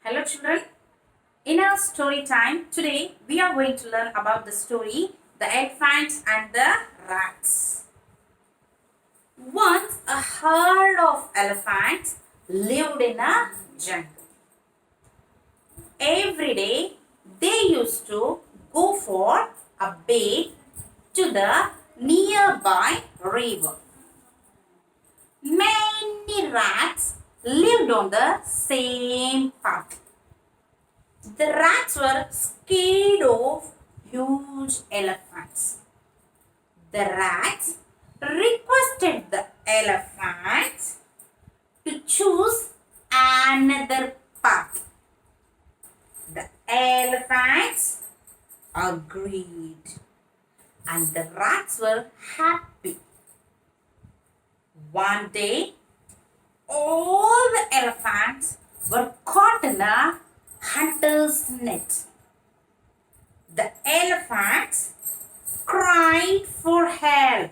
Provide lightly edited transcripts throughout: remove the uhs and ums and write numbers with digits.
Hello children. In our story time, today we are going to learn about the story The Elephants and the Rats. Once a herd of elephants lived in a jungle. Every day they used to go for a bathe to the nearby river. Many rats lived on the same path. The rats were scared of huge elephants. The rats requested the elephants to choose another path. The elephants agreed and the rats were happy. One day, all the elephants were caught in a hunter's net. The elephants cried for help.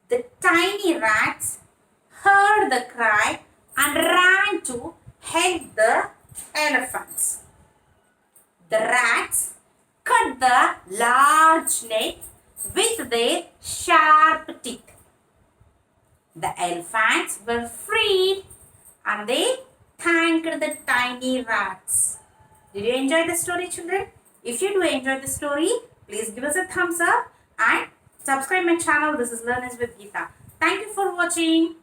The tiny rats heard the cry and ran to help the elephants. The rats cut the large net with their sharp teeth. The elephants were freed and they thanked the tiny rats. Did you enjoy the story, children? If you do enjoy the story, please give us a thumbs up and subscribe my channel. This is Learners with Geetha. Thank you for watching.